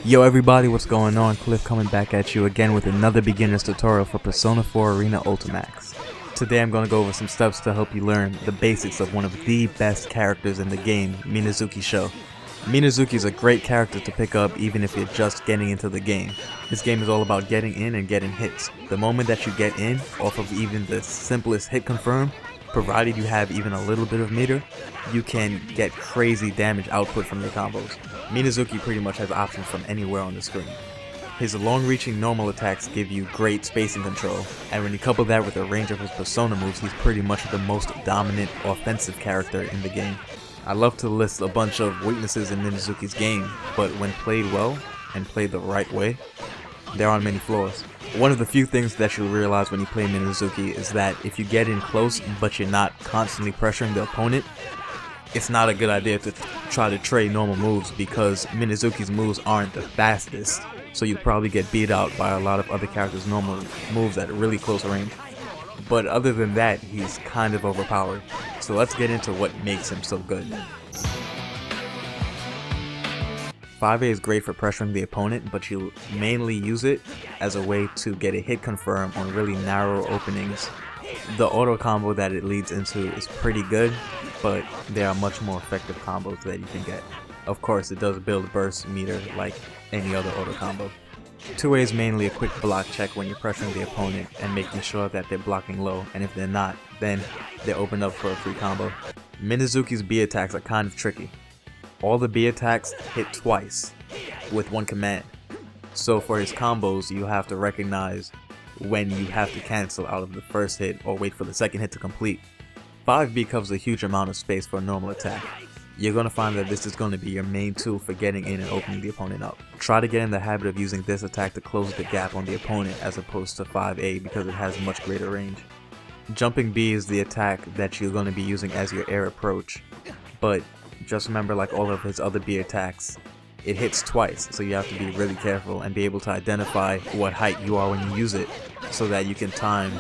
Yo everybody, what's going on? Cliff coming back at you again with another beginner's tutorial for Persona 4 Arena Ultimax. Today I'm going to go over some steps to help you learn the basics of one of the best characters in the game, Minazuki Sho. Minazuki is a great character to pick up even if you're just getting into the game. This game is all about getting in and getting hits. The moment that you get in, off of even the simplest hit confirm, provided you have even a little bit of meter, you can get crazy damage output from your combos. Minazuki pretty much has options from anywhere on the screen. His long-reaching normal attacks give you great spacing control, and when you couple that with the range of his persona moves, he's pretty much the most dominant offensive character in the game. I love to list a bunch of weaknesses in Minazuki's game, but when played well and played the right way, there aren't many flaws. One of the few things that you'll realize when you play Minzauki is that if you get in close but you're not constantly pressuring the opponent, it's not a good idea to try to trade normal moves because Minzauki's moves aren't the fastest, so you'll probably get beat out by a lot of other characters' normal moves at really close range. But other than that, he's kind of overpowered. So let's get into what makes him so good. 5A is great for pressuring the opponent, but you mainly use it as a way to get a hit confirm on really narrow openings. The auto combo that it leads into is pretty good, but there are much more effective combos that you can get. Of course, it does build burst meter like any other auto combo. 2A is mainly a quick block check when you're pressuring the opponent and making sure that they're blocking low, and if they're not, then they're open up for a free combo. Minazuki's B attacks are kind of tricky. All the B attacks hit twice with one command. So for his combos, you have to recognize when you have to cancel out of the first hit or wait for the second hit to complete. 5B covers a huge amount of space for a normal attack. You're going to find that this is going to be your main tool for getting in and opening the opponent up. Try to get in the habit of using this attack to close the gap on the opponent as opposed to 5A because it has much greater range. Jumping B is the attack that you're going to be using as your air approach, but just remember, like all of his other B attacks, it hits twice, so you have to be really careful and be able to identify what height you are when you use it so that you can time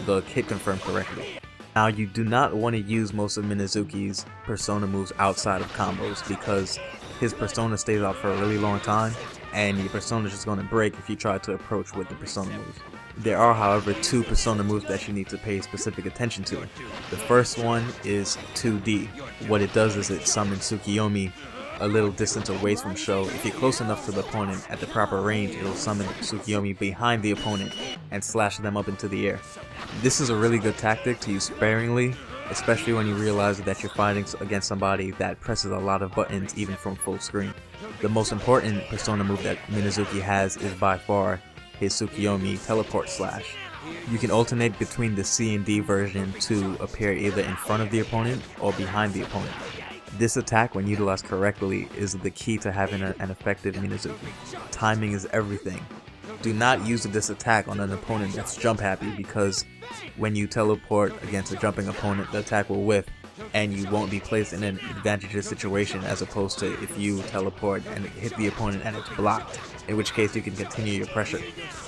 the hit confirm correctly. Now, you do not want to use most of Minazuki's persona moves outside of combos because his persona stays out for a really long time and your persona is just going to break if you try to approach with the persona moves. There are, however, two persona moves that you need to pay specific attention to. The first one is 2D. What it does is it summons Tsukiyomi a little distance away from Sho. If you're close enough to the opponent at the proper range, it'll summon Tsukiyomi behind the opponent and slash them up into the air. This is a really good tactic to use sparingly, especially when you realize that you're fighting against somebody that presses a lot of buttons even from full screen. The most important persona move that Minazuki has is by far his Tsukiyomi teleport slash. You can alternate between the C and D version to appear either in front of the opponent or behind the opponent. This attack, when utilized correctly, is the key to having an effective Minazuki. Timing is everything. Do not use this attack on an opponent that's jump happy because when you teleport against a jumping opponent, the attack will whiff and you won't be placed in an advantageous situation as opposed to if you teleport and hit the opponent and it's blocked, in which case you can continue your pressure.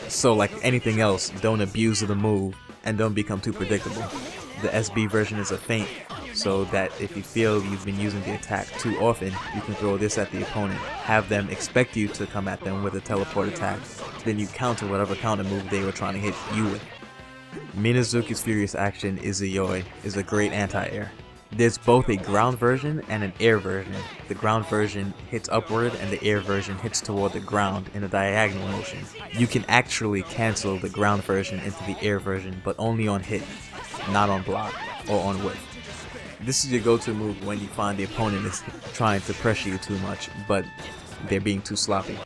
So like anything else, don't abuse the move and don't become too predictable. The SB version is a feint, so that if you feel you've been using the attack too often, you can throw this at the opponent, have them expect you to come at them with a teleport attack, then you counter whatever counter move they were trying to hit you with. Minazuki's Furious Action Izuyoi is a great anti-air. There's both a ground version and an air version. The ground version hits upward and the air version hits toward the ground in a diagonal motion. You can actually cancel the ground version into the air version, but only on hit, not on block or on whiff. This is your go-to move when you find the opponent is trying to pressure you too much, but they're being too sloppy.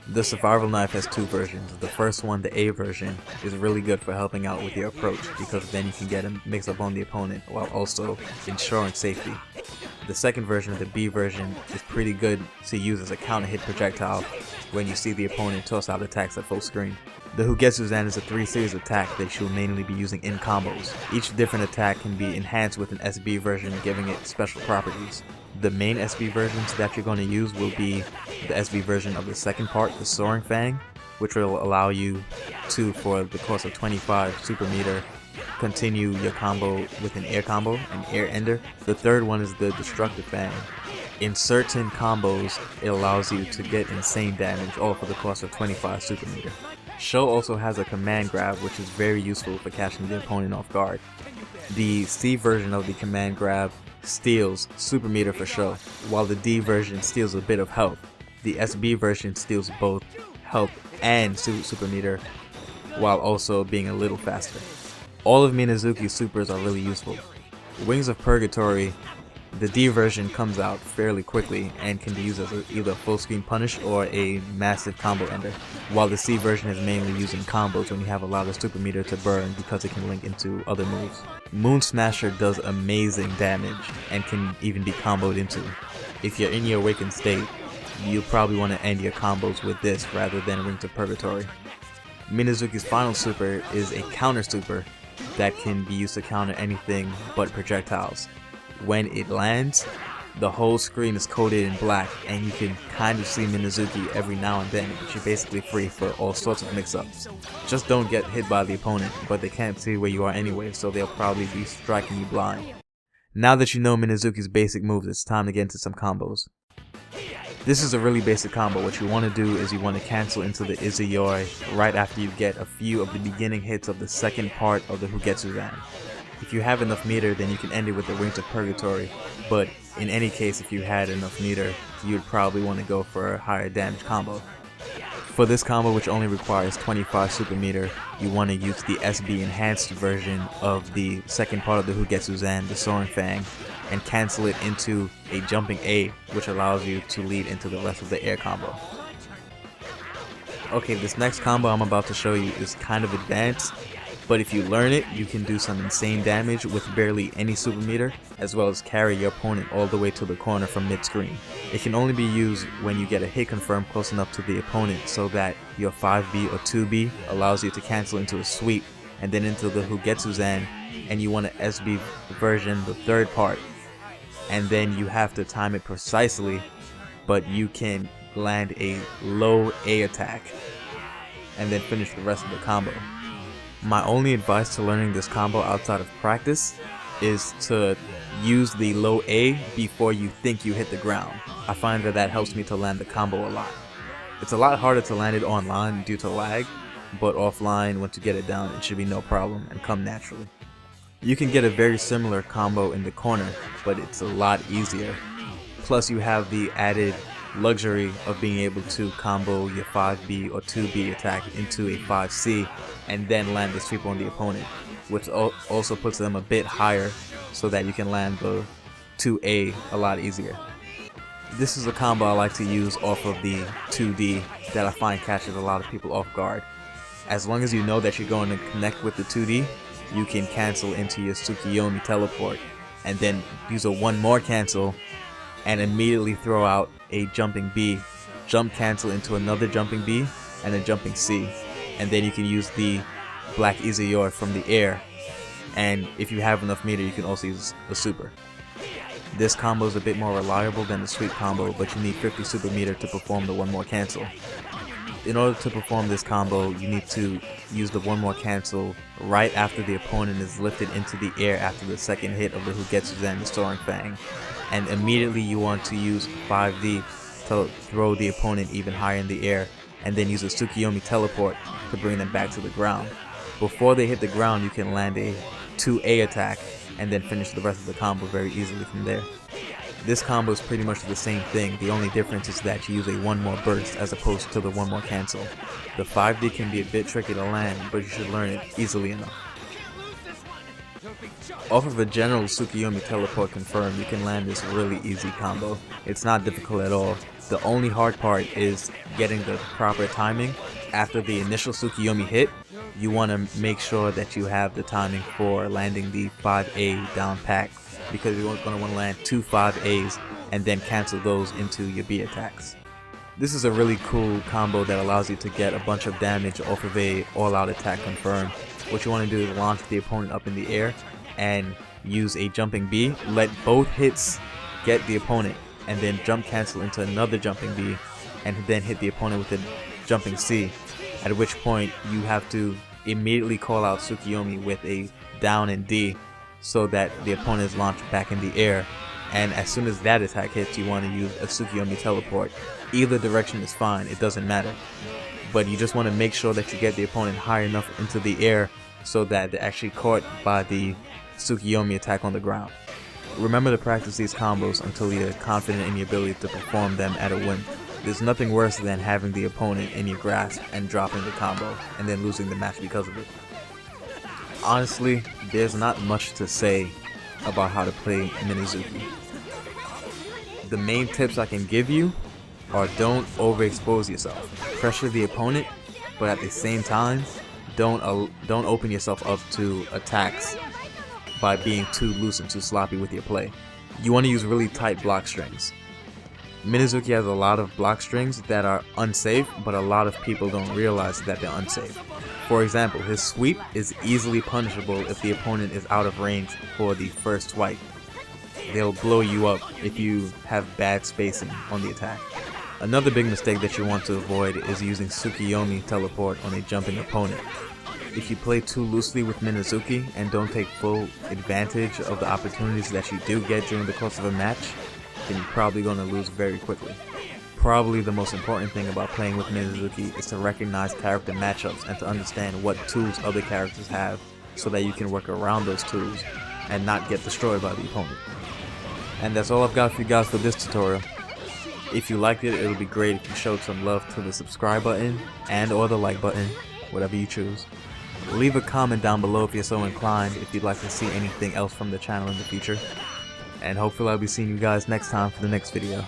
The Survival Knife has two versions. The first one, the A version, is really good for helping out with your approach because then you can get a mix-up on the opponent while also ensuring safety. The second version, the B version, is pretty good to use as a counter-hit projectile when you see the opponent toss out attacks at full screen. The Hugetsu-zan is a 3-series attack that you'll mainly be using in combos. Each different attack can be enhanced with an SB version, giving it special properties. The main SB versions that you're going to use will be the SB version of the second part, the Soaring Fang, which will allow you to, for the course of 25 super meter, continue your combo with an air combo, an air ender. The third one is the Destructive Fang, In certain combos, it allows you to get insane damage, all for the cost of 25 super meter. Sho also has a command grab, which is very useful for catching the opponent off guard. The C version of the command grab steals super meter for Sho, while the D version steals a bit of health. The SB version steals both health and super meter, while also being a little faster. All of Minazuki's supers are really useful. Wings of Purgatory, the D version comes out fairly quickly and can be used as either a full screen punish or a massive combo ender, while the C version is mainly used in combos when you have a lot of super meter to burn because it can link into other moves. Moon Smasher does amazing damage and can even be comboed into. If you're in your awakened state, you'll probably want to end your combos with this rather than Wings of Purgatory. Minazuki's final super is a counter super that can be used to counter anything but projectiles. When it lands, the whole screen is coated in black and you can kind of see Minazuki every now and then, but you're basically free for all sorts of mix-ups. Just don't get hit by the opponent, but they can't see where you are anyway, so they'll probably be striking you blind. Now that you know Minazuki's basic moves, it's time to get into some combos. This is a really basic combo. What you want to do is you want to cancel into the Izuyori right after you get a few of the beginning hits of the second part of the Hugetsu-zan. If you have enough meter, then you can end it with the Wings of Purgatory, but in any case, if you had enough meter, you would probably want to go for a higher damage combo. For this combo, which only requires 25 super meter, you want to use the SB enhanced version of the second part of the Hugetsu-zan, the Soaring Fang, and cancel it into a jumping A, which allows you to lead into the rest of the air combo. Okay, this next combo I'm about to show you is kind of advanced, but if you learn it, you can do some insane damage with barely any super meter, as well as carry your opponent all the way to the corner from mid-screen. It can only be used when you get a hit confirmed close enough to the opponent so that your 5B or 2B allows you to cancel into a sweep and then into the Hugetsu-zan, and you want an SB version, the third part, and then you have to time it precisely, but you can land a low A attack and then finish the rest of the combo. My only advice to learning this combo outside of practice is to use the low A before you think you hit the ground. I find that helps me to land the combo a lot. It's a lot harder to land it online due to lag, but offline, once you get it down, it should be no problem and come naturally. You can get a very similar combo in the corner, but it's a lot easier. Plus you have the added luxury of being able to combo your 5B or 2B attack into a 5C and then land the sweep on the opponent, which also puts them a bit higher so that you can land the 2A a lot easier. This is a combo I like to use off of the 2D that I find catches a lot of people off guard. As long as you know that you're going to connect with the 2D, you can cancel into your Tsukiyomi teleport and then use a one more cancel and immediately throw out a jumping B, jump cancel into another jumping B and a jumping C, and then you can use the Black Izuyori from the air, and if you have enough meter you can also use a super. This combo is a bit more reliable than the sweep combo, but you need 50 super meter to perform the one more cancel. In order to perform this combo, you need to use the one more cancel right after the opponent is lifted into the air after the second hit of the Hugetsu-zan, the Soaring Fang, and immediately you want to use 5D to throw the opponent even higher in the air, and then use a Tsukiyomi teleport to bring them back to the ground. Before they hit the ground, you can land a 2A attack and then finish the rest of the combo very easily from there. This combo is pretty much the same thing, the only difference is that you use a one more burst as opposed to the one more cancel. The 5D can be a bit tricky to land, but you should learn it easily enough. Off of a general Tsukiyomi teleport confirm, you can land this really easy combo. It's not difficult at all. The only hard part is getting the proper timing. After the initial Tsukiyomi hit, you want to make sure that you have the timing for landing the 5A down pack, because you're going to want to land two 5As and then cancel those into your B attacks. This is a really cool combo that allows you to get a bunch of damage off of a all-out attack confirm. What you want to do is launch the opponent up in the air and use a jumping B, let both hits get the opponent, and then jump cancel into another jumping B and then hit the opponent with a jumping C, at which point you have to immediately call out Tsukiyomi with a down and D so that the opponent is launched back in the air, and as soon as that attack hits, you want to use a Tsukiyomi teleport. Either direction is fine, it doesn't matter. But you just want to make sure that you get the opponent high enough into the air so that they're actually caught by the Tsukiyomi attack on the ground. Remember to practice these combos until you're confident in your ability to perform them at a whim. There's nothing worse than having the opponent in your grasp and dropping the combo and then losing the match because of it. Honestly, there's not much to say about how to play Minazuki. The main tips I can give you are don't overexpose yourself. Pressure the opponent, but at the same time, don't open yourself up to attacks by being too loose and too sloppy with your play. You want to use really tight block strings. Minazuki has a lot of block strings that are unsafe, but a lot of people don't realize that they're unsafe. For example, his sweep is easily punishable if the opponent is out of range for the first swipe. They'll blow you up if you have bad spacing on the attack. Another big mistake that you want to avoid is using Tsukiyomi teleport on a jumping opponent. If you play too loosely with Minazuki and don't take full advantage of the opportunities that you do get during the course of a match, then you're probably going to lose very quickly. Probably the most important thing about playing with Minzauki is to recognize character matchups and to understand what tools other characters have so that you can work around those tools and not get destroyed by the opponent. And that's all I've got for you guys for this tutorial. If you liked it, it would be great if you showed some love to the subscribe button and or the like button, whatever you choose. Leave a comment down below if you're so inclined if you'd like to see anything else from the channel in the future. And hopefully I'll be seeing you guys next time for the next video.